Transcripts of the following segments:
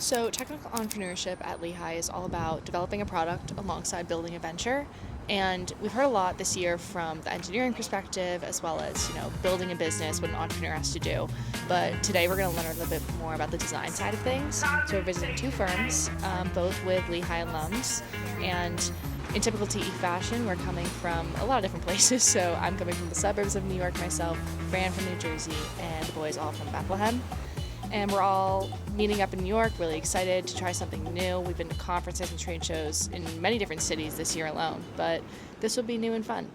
So, technical entrepreneurship at Lehigh is all about developing a product alongside building a venture. And we've heard a lot this year from the engineering perspective, as well as, building a business, what an entrepreneur has to do. But today we're going to learn a little bit more about the design side of things. So we're visiting two firms, both with Lehigh alums. And in typical TE fashion, we're coming from a lot of different places. So I'm coming from the suburbs of New York myself, Fran from New Jersey, and the boys all from Bethlehem. And we're all meeting up in New York, really excited to try something new. We've been to conferences and trade shows in many different cities this year alone, but this will be new and fun.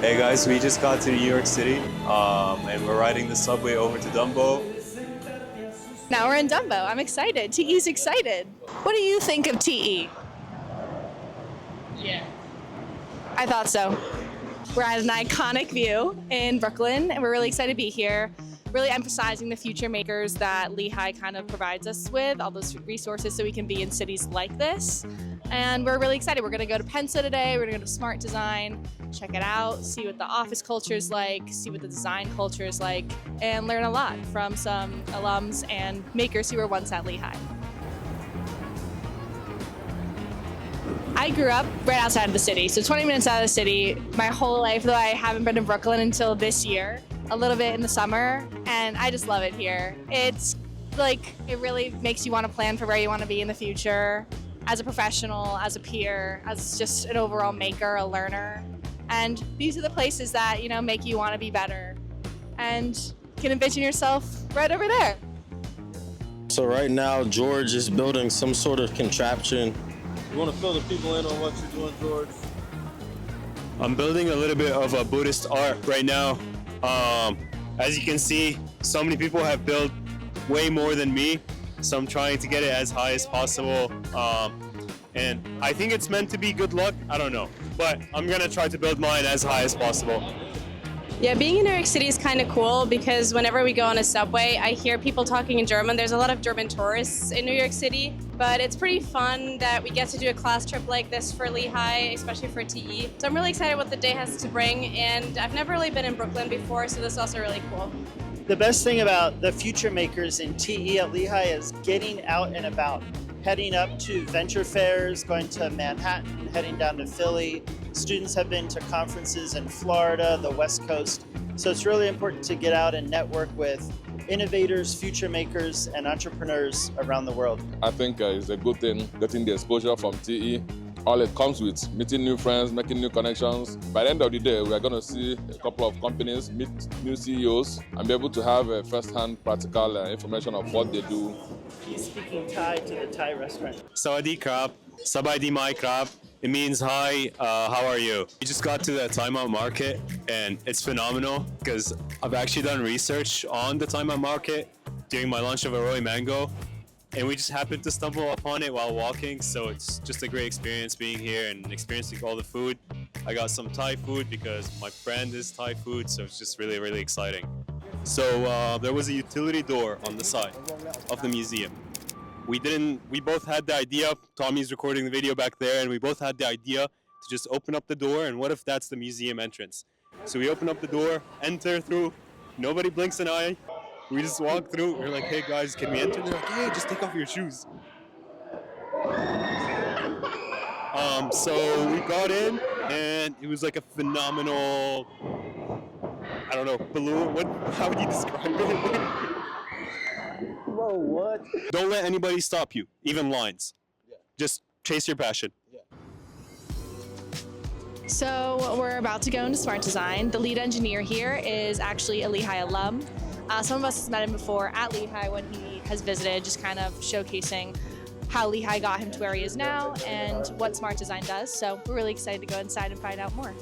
Hey guys, we just got to New York City and we're riding the subway over to Dumbo. Now we're in Dumbo. I'm excited. TE's excited. What do you think of TE? Yeah. I thought so. We're at an iconic view in Brooklyn, and we're really excited to be here, really emphasizing the future makers that Lehigh kind of provides us with, all those resources so we can be in cities like this. And we're really excited. We're going to go to Pensa today. We're going to go to Smart Design, check it out, see what the office culture is like, see what the design culture is like, and learn a lot from some alums and makers who were once at Lehigh. I grew up right outside of the city, so 20 minutes out of the city. My whole life, though, I haven't been to Brooklyn until this year, a little bit in the summer, and I just love it here. It's like, it really makes you want to plan for where you want to be in the future, as a professional, as a peer, as just an overall maker, a learner. And these are the places that, make you want to be better and can envision yourself right over there. So right now, George is building some sort of contraption. You want to fill the people in on what you're doing, George? I'm building a little bit of a Buddhist art right now. As you can see, so many people have built way more than me, so I'm trying to get it as high as possible. And I think it's meant to be good luck, I don't know. But I'm gonna try to build mine as high as possible. Yeah, being in New York City is kind of cool because whenever we go on a subway, I hear people talking in German. There's a lot of German tourists in New York City, but it's pretty fun that we get to do a class trip like this for Lehigh, especially for TE. So I'm really excited what the day has to bring, and I've never really been in Brooklyn before, so this is also really cool. The best thing about the future makers in TE at Lehigh is getting out and about, heading up to venture fairs, going to Manhattan, heading down to Philly. Students have been to conferences in Florida, the West Coast. So it's really important to get out and network with innovators, future makers, and entrepreneurs around the world. I think it's a good thing getting the exposure from TE. All it comes with meeting new friends, making new connections. By the end of the day, we are going to see a couple of companies, meet new CEOs, and be able to have a first-hand practical information of what they do. He's speaking Thai to the Thai restaurant. Sawadee krap, sabai mai krap. It means hi, how are you? We just got to the timeout market and it's phenomenal because I've actually done research on the timeout market during my lunch of a Roy Mango, and we just happened to stumble upon it while walking, so it's just a great experience being here and experiencing all the food. I got some Thai food because my friend is Thai food, so it's just really, really exciting. So there was a utility door on the side of the museum. We both had the idea, Tommy's recording the video back there, and we both had the idea to just open up the door, and what if that's the museum entrance? So we open up the door, enter through, nobody blinks an eye. We just walk through, we're like, hey guys, can we enter? They're like, hey, just take off your shoes. So we got in, and it was like a phenomenal, I don't know, balloon, how would you describe it? Whoa, what? Don't let anybody stop you, even lines. Yeah. Just chase your passion. Yeah. So we're about to go into Smart Design. The lead engineer here is actually a Lehigh alum. Some of us have met him before at Lehigh when he has visited, just kind of showcasing how Lehigh got him to where he is now and what Smart Design does. So we're really excited to go inside and find out more.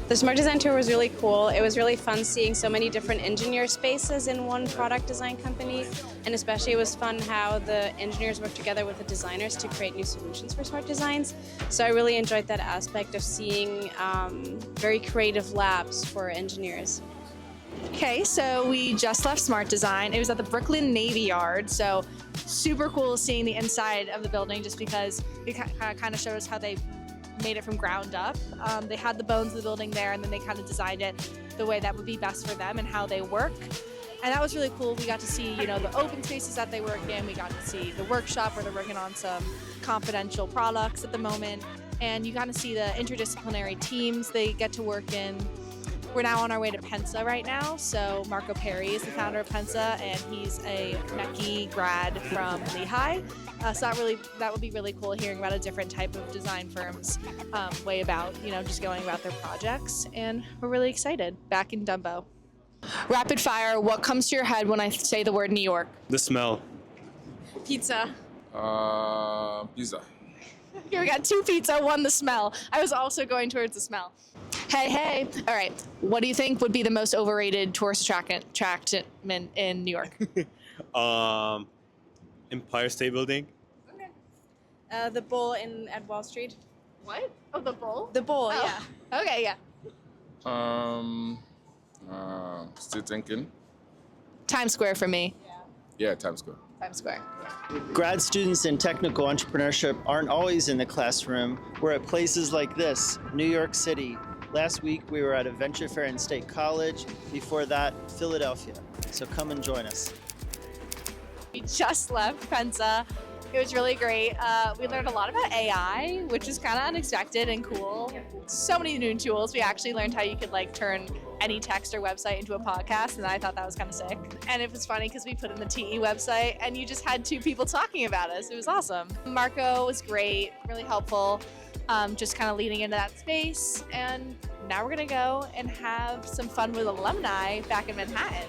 The Smart Design Tour was really cool. It was really fun seeing so many different engineer spaces in one product design company, and especially it was fun how the engineers work together with the designers to create new solutions for smart designs. So I really enjoyed that aspect of seeing very creative labs for engineers. Okay, so we just left Smart Design. It was at the Brooklyn Navy Yard, so super cool seeing the inside of the building just because it kind of showed us how they made it from ground up. They had the bones of the building there, and then they kind of designed it the way that would be best for them and how they work. And that was really cool. We got to see, you know, the open spaces that they work in. We got to see the workshop where they're working on some confidential products at the moment. And you got to see the interdisciplinary teams they get to work in. We're now on our way to Pensa right now. So Marco Perry is the founder of Pensa, and he's a M.Eng grad from Lehigh. So that would be really cool hearing about a different type of design firm's way about, you know, just going about their projects. And we're really excited. Back in Dumbo. Rapid fire, what comes to your head when I say the word New York? The smell. Pizza. Pizza. Here we got 2 pizza, 1 the smell. I was also going towards the smell. Hey. All right. What do you think would be the most overrated tourist attraction in New York? Empire State Building. The bull at Wall Street. What? Oh, the bowl? The bull, Oh. yeah. Okay, yeah. Still thinking. Times Square for me. Yeah, Times Square. Times Square. Grad students in technical entrepreneurship aren't always in the classroom. We're at places like this, New York City. Last week we were at a venture fair in State College. Before that, Philadelphia. So come and join us. We just left Pensa. It was really great. We learned a lot about AI, which is kind of unexpected and cool. So many new tools. We actually learned how you could like turn any text or website into a podcast, and I thought that was kind of sick. And it was funny because we put in the TE website and you just had 2 people talking about us. It was awesome. Marco was great, really helpful, just kind of leading into that space. And now we're gonna go and have some fun with alumni back in Manhattan.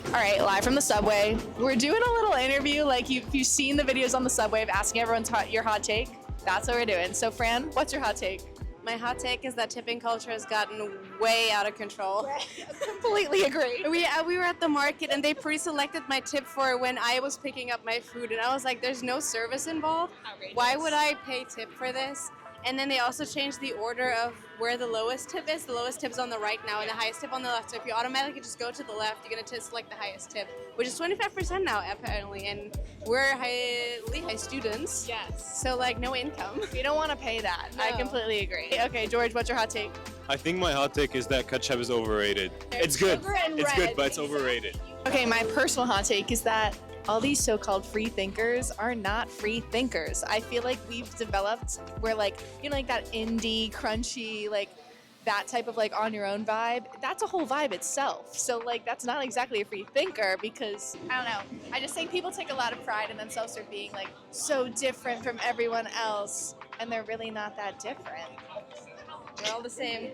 All right, live from the subway. We're doing a little interview, like you've seen the videos on the subway of asking everyone's your hot take. That's what we're doing. So Fran, what's your hot take? My hot take is that tipping culture has gotten way out of control. Completely agree. We were at the market and they pre-selected my tip for when I was picking up my food, and I was like, there's no service involved. Outrageous. Why would I pay tip for this? And then they also changed the order of where the lowest tip is. The lowest tip is on the right now and the highest tip on the left. So if you automatically just go to the left, you're going to select the highest tip, which is 25% now apparently. And we're Lehigh students. Yes. So like no income. We don't want to pay that. I No. completely agree. Okay, George, what's your hot take? I think my hot take is that ketchup is overrated. It's good. sugar and It's red. good, but it's overrated. Okay, my personal hot take is that all these so-called free thinkers are not free thinkers. I feel like we've developed where like, you know, like that indie, crunchy, like that type of like on your own vibe, that's a whole vibe itself. So like that's not exactly a free thinker because, I don't know, I just think people take a lot of pride in themselves for being like so different from everyone else, and they're really not that different. We're all the same.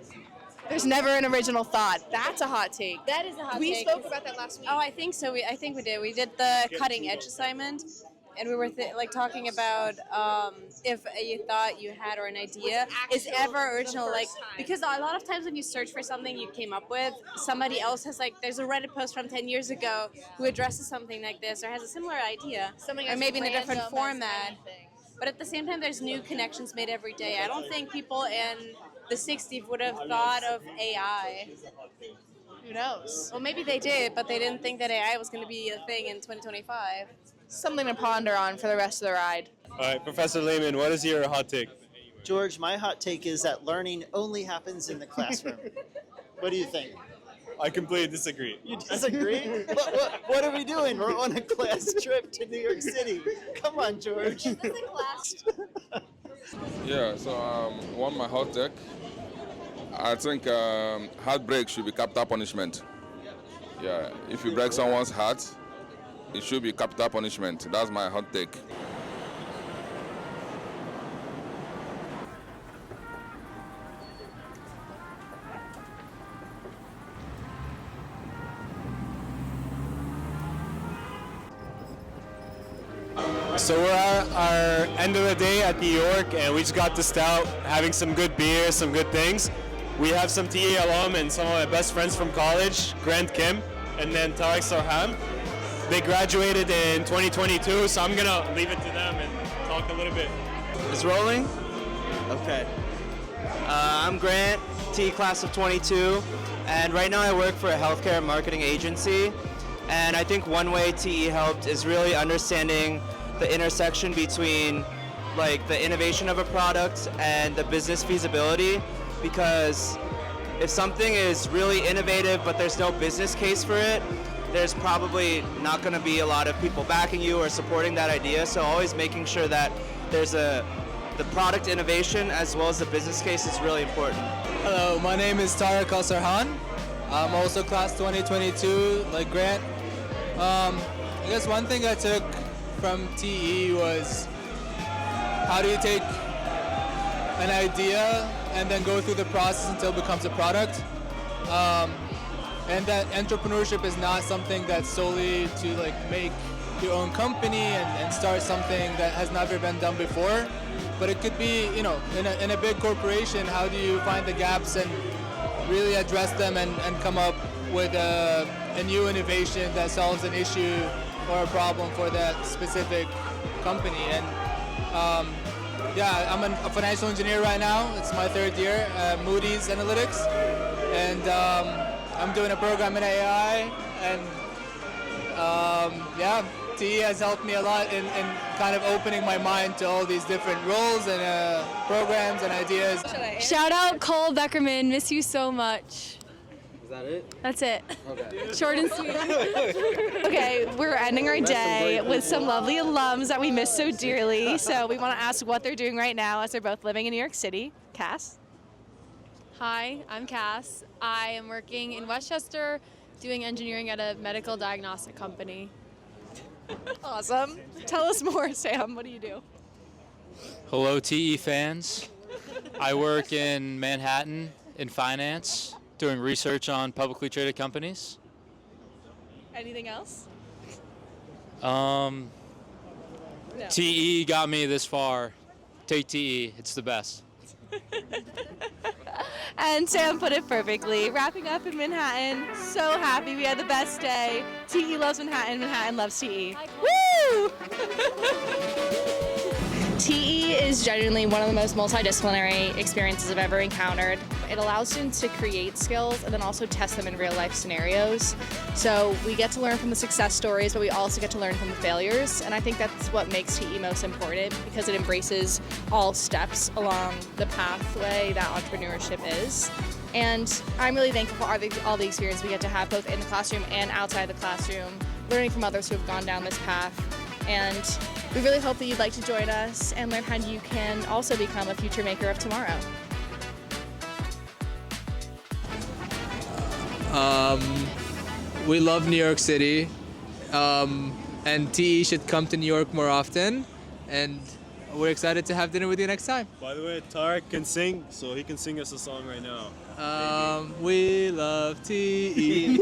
There's never an original thought. That's a hot take. That is a hot We take. spoke about that last week. Oh, I think so. I think we did. We did the cutting edge assignment, and we were like talking about if a thought you had or an idea is ever original. Like because a lot of times when you search for something you came up with, somebody else has like there's a Reddit post from 10 years ago who addresses something like this or has a similar idea, Something or as maybe in a different random as format. anything. But at the same time, there's new connections made every day. I don't think people in the 60s would have thought of AI. Who knows? Well, maybe they did, but they didn't think that AI was going to be a thing in 2025. Something to ponder on for the rest of the ride. All right, Professor Lehman, what is your hot take? George, my hot take is that learning only happens in the classroom. What do you think? I completely disagree. You disagree? What are we doing? We're on a class trip to New York City. Come on, George. Yeah, so one my hot take. I think heartbreak should be capital punishment. Yeah, if you break someone's heart, it should be capital punishment. That's my hot take. So we're at our end of the day at New York, and we just got to Stout, having some good beer, some good things. We have some TE alum and some of my best friends from college, Grant Kim, and then Tariq Sarham. They graduated in 2022, so I'm gonna leave it to them and talk a little bit. It's rolling? Okay. I'm Grant, T class of 22. and right now I work for a healthcare marketing agency. And I think one way TE helped is really understanding the intersection between like the innovation of a product and the business feasibility, because if something is really innovative but there's no business case for it, there's probably not going to be a lot of people backing you or supporting that idea. So always making sure that there's the product innovation as well as the business case is really important. Hello, my name is Tariq Al-Sarhan. I'm also class 2022, like Grant. I guess one thing I took from TE was how do you take an idea and then go through the process until it becomes a product. And that entrepreneurship is not something that's solely to like make your own company and start something that has never been done before. But it could be, you know, in a big corporation, how do you find the gaps and really address them and come up with a new innovation that solves an issue or a problem for that specific company. And yeah, I'm a financial engineer right now. It's my third year at Moody's Analytics. And I'm doing a program in AI. And yeah, TE has helped me a lot in kind of opening my mind to all these different roles and programs and ideas. Shout out Cole Beckerman, miss you so much. Is that it? That's it. Okay. Short and sweet. Okay, we're ending our day with some lovely alums that we miss so dearly. So we want to ask what they're doing right now as they're both living in New York City. Cass? Hi, I'm Cass. I am working in Westchester doing engineering at a medical diagnostic company. Awesome. Tell us more, Sam. What do you do? Hello, TE fans. I work in Manhattan in finance, doing research on publicly traded companies. Anything else? No. TE got me this far. Take TE, it's the best. And Sam put it perfectly. Wrapping up in Manhattan. So happy we had the best day. TE loves Manhattan. Manhattan loves TE. Woo! TE is genuinely one of the most multidisciplinary experiences I've ever encountered. It allows students to create skills and then also test them in real life scenarios. So we get to learn from the success stories, but we also get to learn from the failures. And I think that's what makes TE most important, because it embraces all steps along the pathway that entrepreneurship is. And I'm really thankful for all the experience we get to have both in the classroom and outside the classroom, learning from others who have gone down this path. And we really hope that you'd like to join us and learn how you can also become a future maker of tomorrow. We love New York City, and TE should come to New York more often, and we're excited to have dinner with you next time. By the way, Tarek can sing, so he can sing us a song right now. We love TE.